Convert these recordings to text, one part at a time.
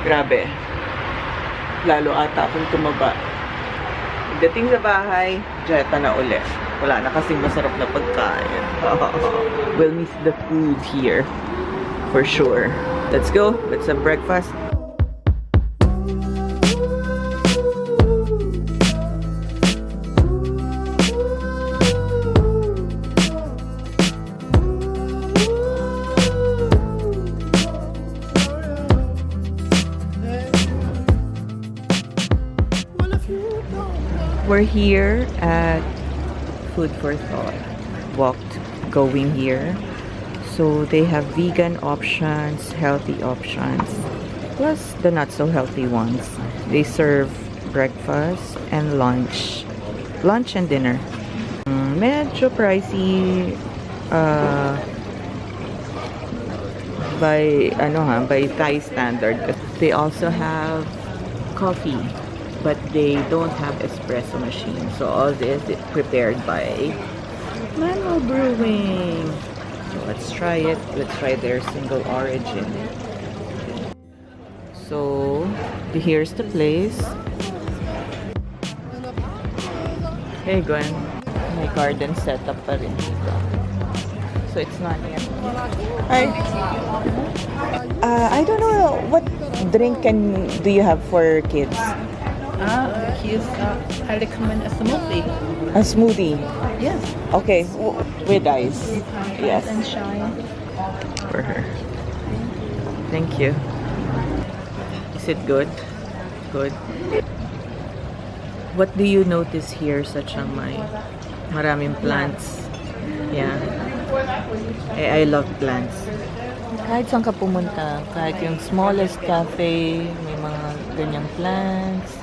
Grabe. Lalo ata akong tumaba. Pagdating sa bahay, dieta na uli. Wala na kasing masarap na pagkain. We'll miss the food here. For sure. Let's go. Let's have breakfast. We're here at Food for Thought. Walked going here. So they have vegan options, healthy options, plus the not so healthy ones. They serve breakfast and lunch. Lunch and dinner. Medyo pricey by Thai standard. They also have coffee, but they don't have espresso machine. So all this is prepared by manual brewing. So let's try it. Let's try their single origin. So here's the place. Hey Gwen, may garden setup pa rin dito. So it's not here. Hi. I don't know what drink do you have for kids? I recommend a smoothie. A smoothie? Yes. Okay, with ice. Yes. And shine. For her. Thank you. Is it good? Good. What do you notice here sa Chiang Mai? Maraming plants. Yeah. I love plants. Kahit saan ka pumunta, kahit yung smallest cafe, may mga ganyang plants.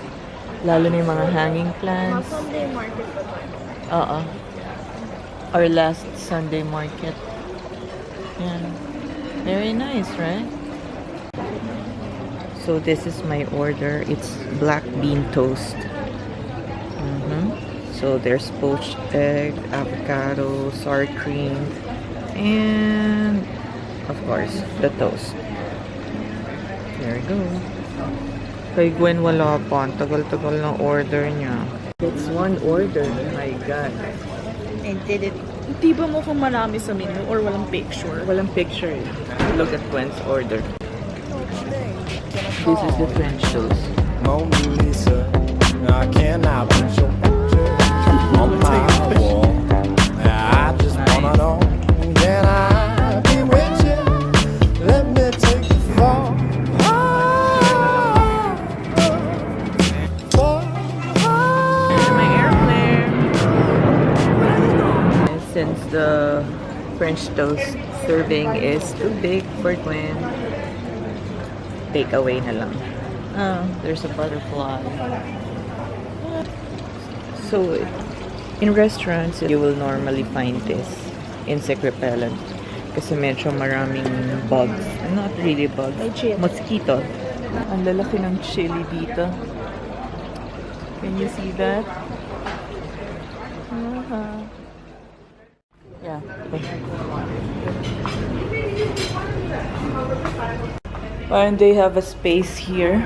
Lalo na yung mga hanging plants. Sunday market. Oo. Our last Sunday market. Yeah. Very nice, right? So this is my order. It's black bean toast. So there's poached egg, avocado, sour cream, and of course the toast. There we go. Kay Gwen wala pa. Tagal-tagal ng order niya. It's one order. My God. And did it? Di ba mo kung marami sa menu or walang picture? Walang picture. Look at Gwen's order. This is the French toast. Mona Lisa, I cannot put your picture on my wall. I just wanna know, can I be with you? Let me take you far. My airplane. Since the French toast serving is too big for Gwen, take away na lang. Oh, there's a butterfly. So, in restaurants, you will normally find this insect repellent kasi medyo maraming bugs. Not really bugs. Mosquito. Ang lalaki ng chili dito. Can you see that? Yeah. And they have a space here.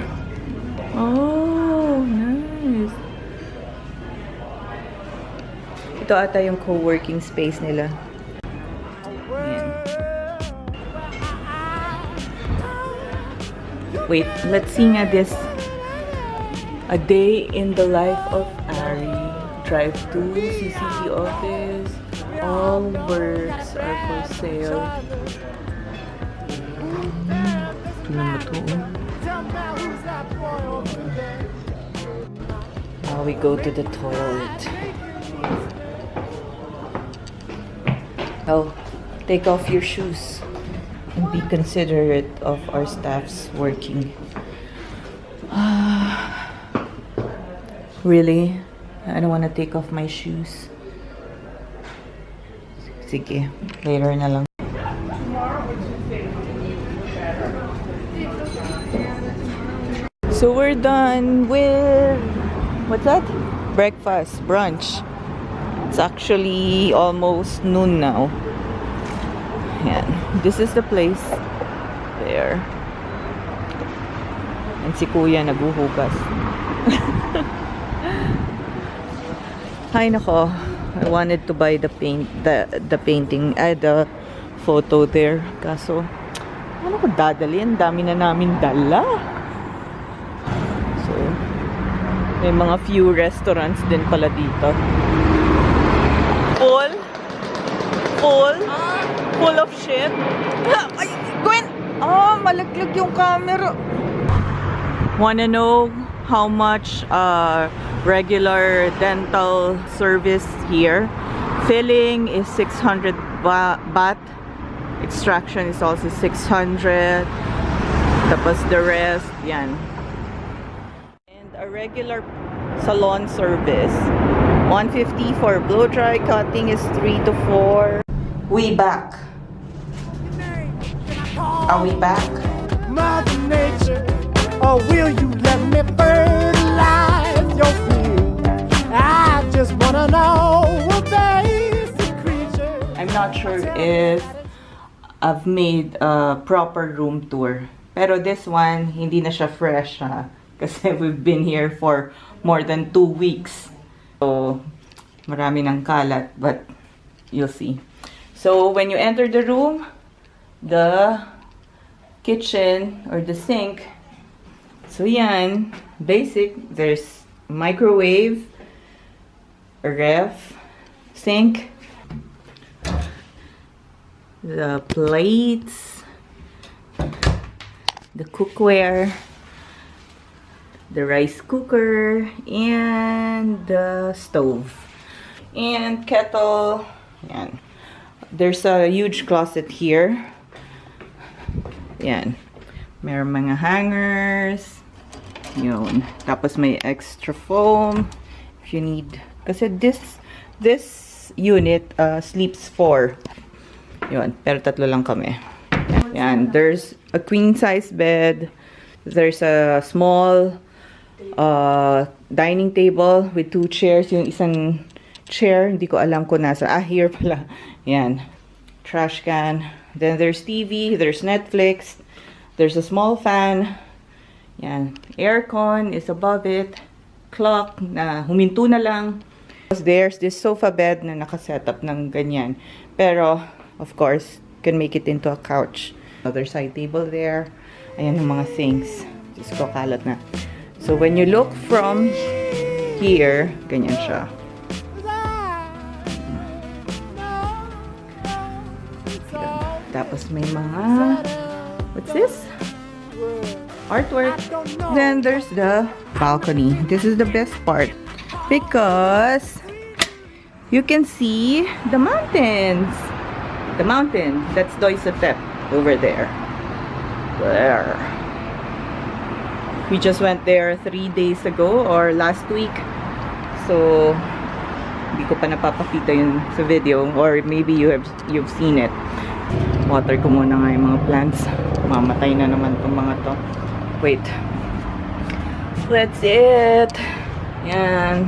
Oh, nice. Ito ata yung co-working space nila. Ayan. Wait, let's see nga this. A day in the life of Ari. Drive to CCD office. All works are for sale. Now we go to the toilet. Oh, take off your shoes and be considerate of our staffs working. Really? I don't want to take off my shoes. Sige, later na lang. So we're done with, what's that? Breakfast, brunch. It's actually almost noon now. Ayan. This is the place. There. And si kuya naguhugas. Ay nako, I wanted to buy the painting, the photo there. Kaso, ano ko dadalhin? Dami na namin dala. So, may mga few restaurants din pala dito. Full of shit. Ay, Gwen! Oh, malaglag yung camera. Wanna know how much regular dental service here? Filling is 600 baht. Extraction is also 600. Tapos the rest, yan. And a regular salon service, 150 for blow dry. Cutting is 3 to 4. We back. Are we back? Mother Nature, or will you let me fertilize your field? I just wanna know a basic creature. I'm not sure if I've made a proper room tour. Pero this one, hindi na siya fresh ha. Kasi we've been here for more than 2 weeks. So, marami ng kalat, but you'll see. So, when you enter the room, the kitchen or the sink, so yan, basic, there's microwave, a ref, sink, the plates, the cookware, the rice cooker, and the stove, and kettle, yan. There's a huge closet here. Yan. Meron mga hangers. Yun. Tapos may extra foam if you need. Kasi this unit sleeps 4. Yun. Pero 3 lang kami. Yan. There's a queen size bed. There's a small dining table with 2 chairs. Yung isang chair, hindi ko alam kung nasa. Here pala. Yan. Trash can. Then there's TV, there's Netflix, there's a small fan. Yan. Aircon is above it. Clock na huminto na lang. There's this sofa bed na nakasetup ng ganyan. Pero, of course, can make it into a couch. Other side table there. Ayan ang mga things. Diyos ko, kalat na. So, when you look from here, ganyan siya. Tapos may mga, what's this? Artwork. Then there's the balcony. This is the best part because you can see the mountains. The mountain. That's Doi Condotel over there. There. We just went there 3 days ago or last week. So, hindi ko pa napapakita yun sa video or maybe you've seen it. Water ko muna nga yung mga plants. Mamatay na naman itong mga to. Wait. That's it. Yan.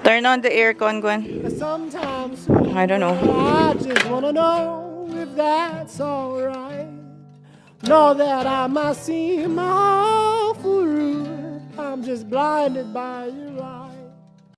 Turn on the aircon, Gwen. Sometimes I don't know. I just wanna know if that's alright. Know that I might seem awful rude. I'm just blinded by your eyes.